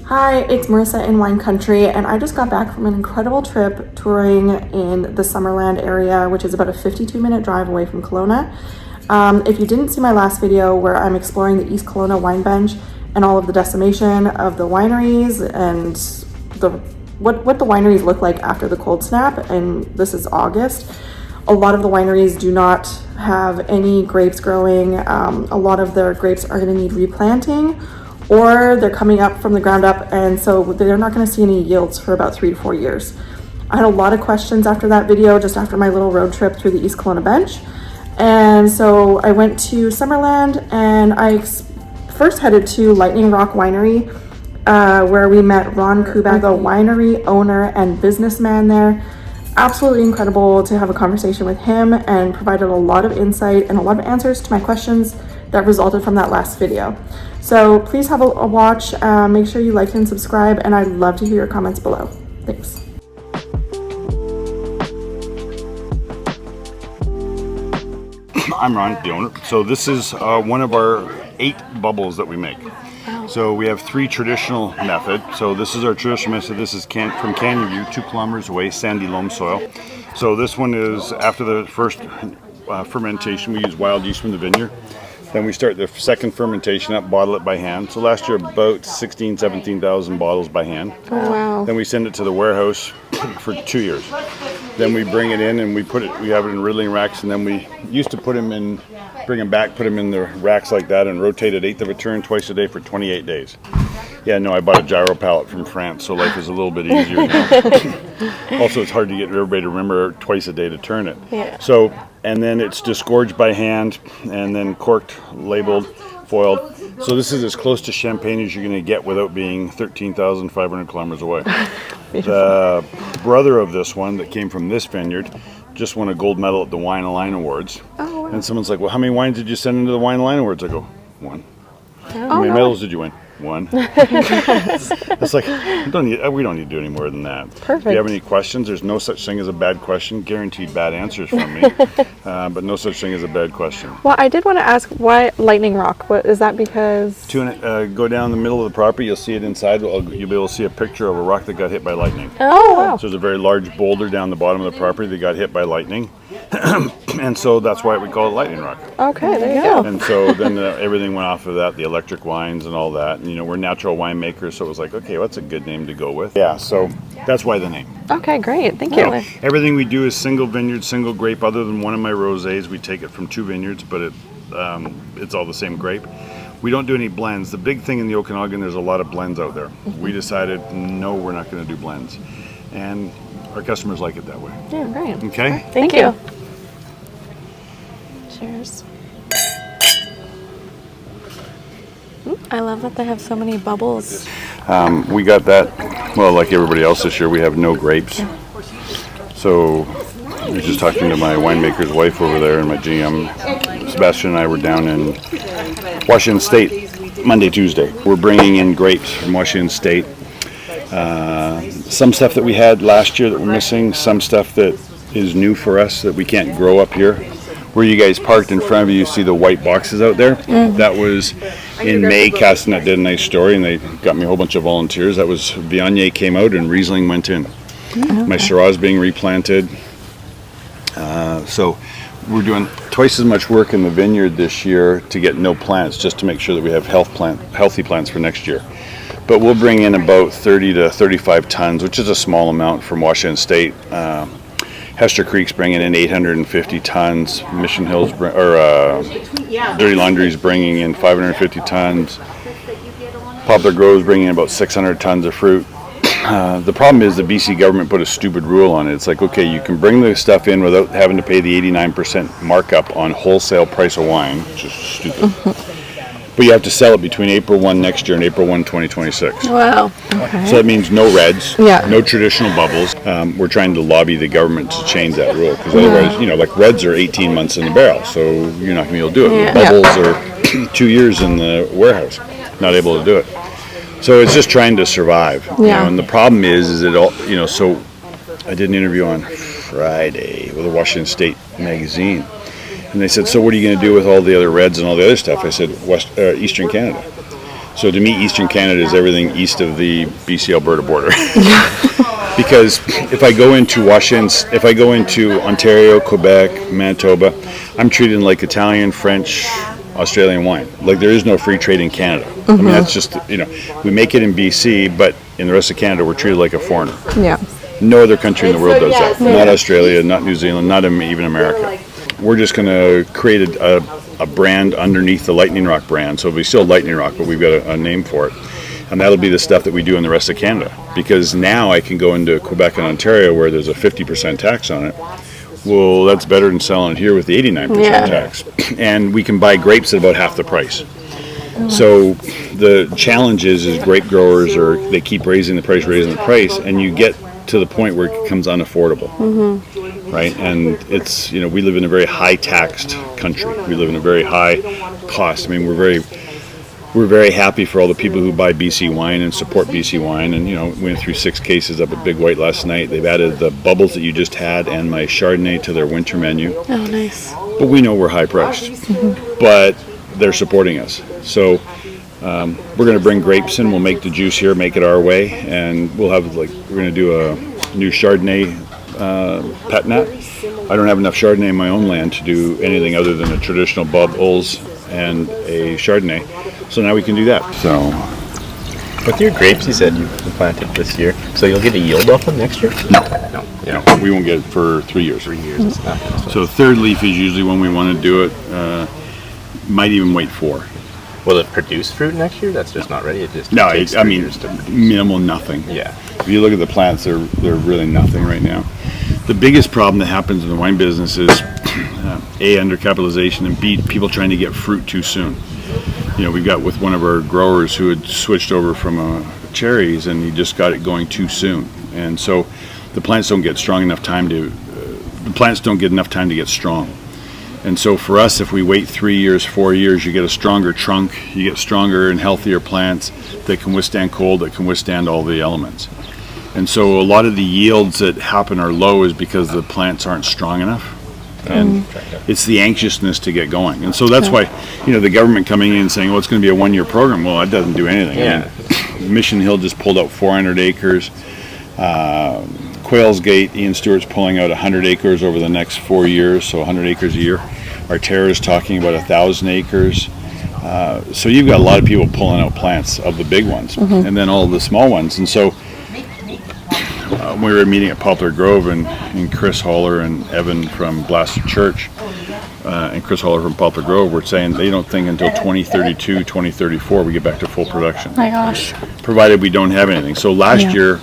Hi, it's Marissa in Wine Country, and I just got back from an incredible trip touring in the Summerland area, which is about a 52-minute drive away from Kelowna. If you didn't see my last video where I'm exploring the East Kelowna wine bench and all of the decimation of the wineries and what the wineries look like after the cold snap, and this is August, a lot of the wineries do not have any grapes growing. A lot of their grapes are going to need replanting, or they're coming up from the ground up, and so they're not going to see any yields for about 3 to 4 years. I had a lot of questions after that video, just after my little road trip through the East Kelowna bench. And so I went to Summerland, and I first headed to Lightning Rock Winery, where we met Ron Kubec, the winery owner and businessman there. Absolutely incredible to have a conversation with him, and provided a lot of insight and a lot of answers to my questions that resulted from that last video. So please have a watch, make sure you like and subscribe, and I'd love to hear your comments below. Thanks. I'm Ron, the owner. So this is one of our 8 bubbles that we make. So we have 3 traditional methods. So this is our traditional method. This is from Canyon View, 2 kilometers away, sandy loam soil. So this one is after the first fermentation. We use wild yeast from the vineyard. Then we start the second fermentation up, bottle it by hand. So last year about 17,000 bottles by hand. Oh, wow. Then we send it to the warehouse for 2 years. Then we bring it in and we have it in riddling racks, and then we used to bring them back, put them in the racks like that, and rotate it 1/8 of a turn twice a day for 28 days. Yeah, no, I bought a gyro pallet from France, so life is a little bit easier now. Also, it's hard to get everybody to remember twice a day to turn it. Yeah. So, and then it's disgorged by hand, and then corked, labeled, foiled. So this is as close to champagne as you're going to get without being 13,500 kilometers away. The brother of this one that came from this vineyard just won a gold medal at the Wine and Line Awards. Oh, wow. And someone's like, well, how many wines did you send into the Wine and Line Awards? I go, 1. How many medals did you win? 1. It's like, we don't need to do any more than that. Perfect. If you have any questions, there's no such thing as a bad question. Guaranteed bad answers from me, but no such thing as a bad question. Well, I did want to ask, why Lightning Rock? What is that? Because Go down the middle of the property, you'll see it inside. You'll be able to see a picture of a rock that got hit by lightning. Oh, wow. So there's a very large boulder down the bottom of the property that got hit by lightning. And so that's why we call it Lightning Rock. Okay, there you go. And so then everything went off of that, the electric wines and all that. And, we're natural winemakers, so it was like, okay, what's a good name to go with? Yeah, so that's why the name. Okay, great. Thank you. Everything we do is single vineyard, single grape. Other than one of my rosés, we take it from 2 vineyards, but it's all the same grape. We don't do any blends. The big thing in the Okanagan, there's a lot of blends out there. We decided, no, we're not going to do blends. And our customers like it that way. Yeah, great. Okay? Thank you. Cheers. I love that they have so many bubbles. We got that, well, like everybody else this year, we have no grapes. So I was just talking to my winemaker's wife over there, and my GM, Sebastian, and I were down in Washington State Monday, Tuesday. We're bringing in grapes from Washington State. Some stuff that we had last year that we're missing, some stuff that is new for us that we can't grow up here. Where you guys parked in front of you see the white boxes out there. That was in May. Castanet did a nice story, and they got me a whole bunch of volunteers. That was Viognier came out and Riesling went in. My Syrah is being replanted. So we're doing twice as much work in the vineyard this year to get no plants, just to make sure that we have healthy plants for next year. But we'll bring in about 30 to 35 tons, which is a small amount from Washington State. Hester Creek's bringing in 850 tons. Mission Hills, Dirty Laundry's bringing in 550 tons. Poplar Grove's bringing in about 600 tons of fruit. The problem is the BC government put a stupid rule on it. It's like, okay, you can bring the stuff in without having to pay the 89% markup on wholesale price of wine, which is stupid. But you have to sell it between April 1 next year and April 1, 2026. Wow. Okay. So that means no reds, no traditional bubbles. We're trying to lobby the government to change that rule, because otherwise, like reds are 18 months in the barrel, so you're not going to be able to do it. Bubbles are 2 years in the warehouse, not able to do it. So it's just trying to survive. And the problem is it all, so I did an interview on Friday with a Washington State magazine. And they said, so what are you going to do with all the other reds and all the other stuff? I said, Eastern Canada. So to me, Eastern Canada is everything east of the BC-Alberta border. Because if I go into Washington, if I go into Ontario, Quebec, Manitoba, I'm treated like Italian, French, Australian wine. Like there is no free trade in Canada. I mean, that's just, we make it in BC, but in the rest of Canada, we're treated like a foreigner. Yeah. No other country in the world does that. Not Australia, not New Zealand, not even America. We're just going to create a brand underneath the Lightning Rock brand. So it'll be still Lightning Rock, but we've got a name for it. And that'll be the stuff that we do in the rest of Canada. Because now I can go into Quebec and Ontario where there's a 50% tax on it. Well, that's better than selling it here with the 89% tax. And we can buy grapes at about half the price. So the challenge is grape growers they keep raising the price, and you get to the point where it becomes unaffordable, right? And it's, we live in a very high taxed country. We live in a very high cost. I mean, we're very happy for all the people who buy BC wine and support BC wine. And, we went through 6 cases up at Big White last night. They've added the bubbles that you just had and my Chardonnay to their winter menu. Oh, nice. But we know we're high priced, but they're supporting us. So we're going to bring grapes in. We'll make the juice here, make it our way. And we'll have we're going to do a new Chardonnay pet nat. I don't have enough Chardonnay in my own land to do anything other than a traditional bubbles and a Chardonnay. So now we can do that. So, with your grapes, you said you planted this year, so you'll get a yield off them next year? No, we won't get it for 3 years. 3 years. So third leaf is usually when we want to do it. Might even wait 4. Will it produce fruit next year? That's just not ready. It just No, takes 3 years to produce. Minimal, nothing. Yeah. If you look at the plants, they're really nothing right now. The biggest problem that happens in the wine business is A, undercapitalization, and B, people trying to get fruit too soon. We've got with one of our growers who had switched over from cherries, and he just got it going too soon. And so the plants don't get enough time to get strong. And so for us, if we wait 3 years, 4 years, you get a stronger trunk, you get stronger and healthier plants that can withstand cold, that can withstand all the elements. And so a lot of the yields that happen are low is because the plants aren't strong enough. And it's the anxiousness to get going. And so that's why, the government coming in and saying, well, it's going to be a 1-year program. Well, that doesn't do anything. Yeah. I mean, Mission Hill just pulled out 400 acres. Quails Gate, Ian Stewart's pulling out 100 acres over the next 4 years, so 100 acres a year. Arterra is talking about 1,000 acres. So you've got a lot of people pulling out plants of the big ones, and then all the small ones. And so we were meeting at Poplar Grove, and Chris Haller and Evan from Blasted Church and Chris Haller from Poplar Grove were saying they don't think until 2032, 2034 we get back to full production. My gosh. Provided we don't have anything. So last year,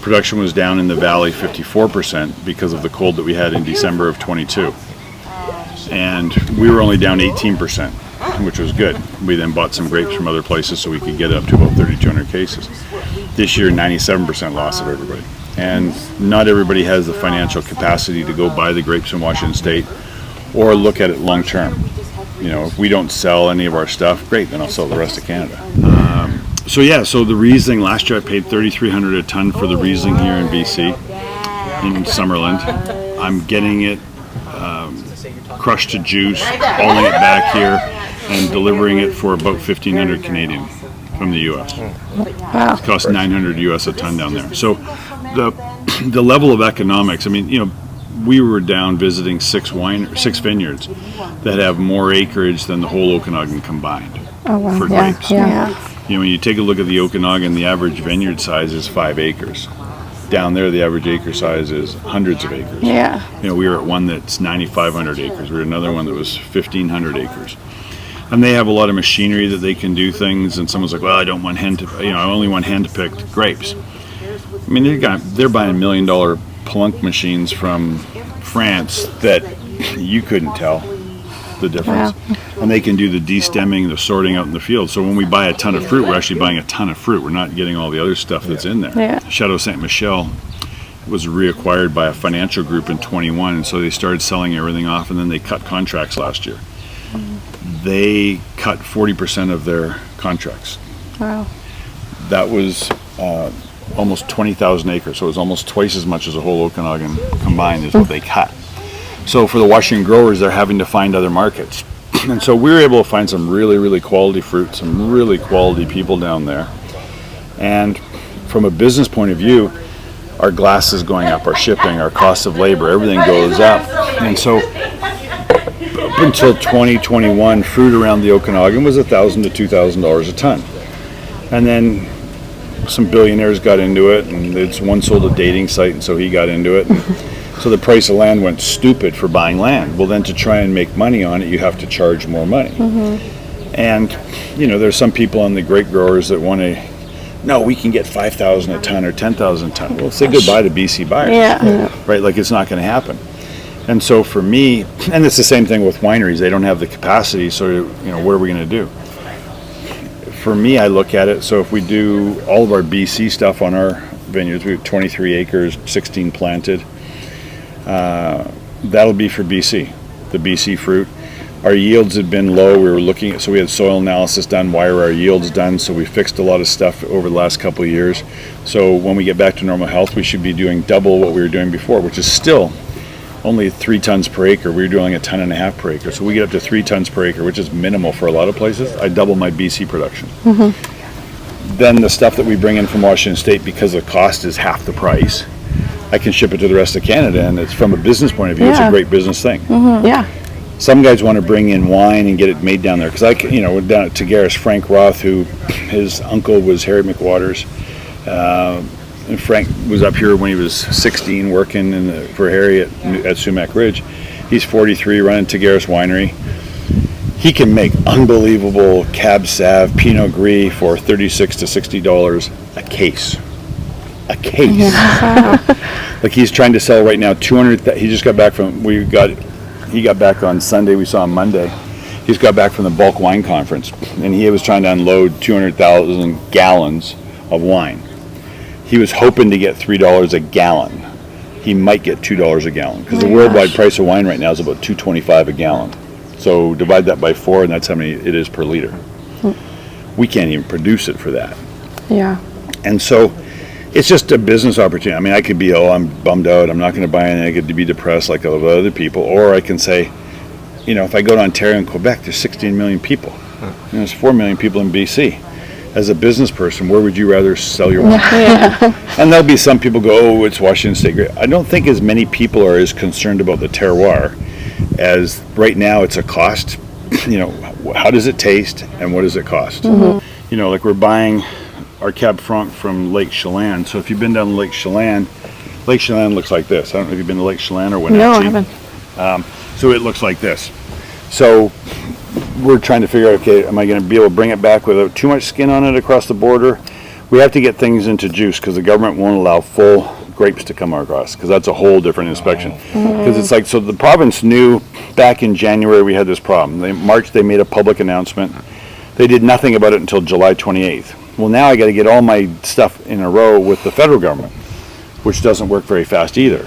production was down in the valley 54% because of the cold that we had in December of 22. And we were only down 18%, which was good. We then bought some grapes from other places so we could get up to about 3,200 cases. This year, 97% loss of everybody. And not everybody has the financial capacity to go buy the grapes in Washington State or look at it long term. If we don't sell any of our stuff, great, then I'll sell the rest of Canada. So the Riesling, last year I paid $3,300 a ton for the Riesling here in BC, in Summerland. I'm getting it crushed to juice, hauling it back here, and delivering it for about $1,500 Canadian from the U.S. Wow. It costs $900 US a ton down there. So the level of economics, I mean, we were down visiting 6 vineyards that have more acreage than the whole Okanagan combined for grapes. Yeah. When you take a look at the Okanagan, the average vineyard size is 5 acres. Down there, the average acre size is hundreds of acres. Yeah. We were at one that's 9,500 acres. We were at another one that was 1,500 acres. And they have a lot of machinery that they can do things. And someone's like, well, I don't want I only want hand-picked grapes. I mean, they're buying $1 million Plunk machines from France that you couldn't tell the difference. Wow. And they can do the de-stemming, the sorting out in the field. So when we buy a ton of fruit, we're actually buying a ton of fruit. We're not getting all the other stuff that's in there. Yeah. Chateau Ste. Michelle was reacquired by a financial group in 21, and so they started selling everything off, and then they cut contracts last year. They cut 40% of their contracts. Wow. That was almost 20,000 acres, so it was almost twice as much as the whole Okanagan combined is what they cut. So for the Washington growers, they're having to find other markets. And so we were able to find some really, really quality fruit, some really quality people down there. And from a business point of view, our glass is going up, our shipping, our cost of labor, everything goes up. And so up until 2021, fruit around the Okanagan was $1,000 to $2,000 a ton. And then some billionaires got into it, and it's one sold a dating site, and so he got into it. So the price of land went stupid for buying land. Well, then to try and make money on it, you have to charge more money. And, you know, there's some people on the grape growers that want to, no, we can get 5,000 a ton or 10,000 a ton. Well, say goodbye to BC buyers, right? Like, it's not going to happen. And so for me, and it's the same thing with wineries, they don't have the capacity, so, you know, what are we going to do? For me, I look at it, so if we do all of our BC stuff on our vineyards, we have 23 acres, 16 planted, that'll be for BC, the BC fruit. Our yields had been low. We were looking at, so we had soil analysis done. Why are our yields done? So we fixed a lot of stuff over the last couple of years. So when we get back to normal health, we should be doing double what we were doing before, which is still only 3 tons per acre. We were doing 1.5 tons per acre. So we get up to 3 tons per acre, which is minimal for a lot of places. I double my BC production. Then the stuff that we bring in from Washington State, because the cost is half the price, I can ship it to the rest of Canada, and it's, from a business point of view, it's a great business thing. Some guys want to bring in wine and get it made down there, because you know, down at Tagaris, Frank Roth, who his uncle was Harry McWaters, and Frank was up here when he was 16 working for Harry at Sumac Ridge. He's 43, running Tagaris Winery. He can make unbelievable Cab Sav Pinot Gris for $36 to $60 a case. A case. Like, he's trying to sell right now 200. He just got back from. He got back on Sunday. We saw him Monday. He's got back from the bulk wine conference, and he was trying to unload 200,000 gallons of wine. He was hoping to get $3 a gallon. He might get $2 a gallon, because the worldwide price of wine right now is about $2.25 a gallon. So divide that by 4, and that's how many it is per liter. We can't even produce it for that. And so it's just a business opportunity. I mean, I could be, I'm bummed out, I'm not going to buy anything, I could be depressed like other people, or I can say, you know, if I go to Ontario and Quebec, there's 16 million people. You know, there's 4 million people in BC. As a business person, where would you rather sell your wine? And there'll be some people go, oh, it's Washington State grape. I don't think as many people are as concerned about the terroir as right now it's a cost. You know, how does it taste and what does it cost? You know, like, we're buying our Cab Franc from Lake Chelan. So if you've been down Lake Chelan looks like this. I don't know if you've been to Lake Chelan or Wenatchee. No, I haven't. So it looks like this. So we're trying to figure out, okay, am I going to be able to bring it back without too much skin on it across the border? We have to get things into juice, because the government won't allow full grapes to come across, because that's a whole different inspection. Because it's like, so the province knew back in January we had this problem. March they made a public announcement. They did nothing about it until July 28th. Well, now I got to get all my stuff in a row with the federal government, which doesn't work very fast either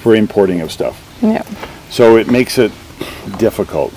for importing of stuff. So it makes it difficult.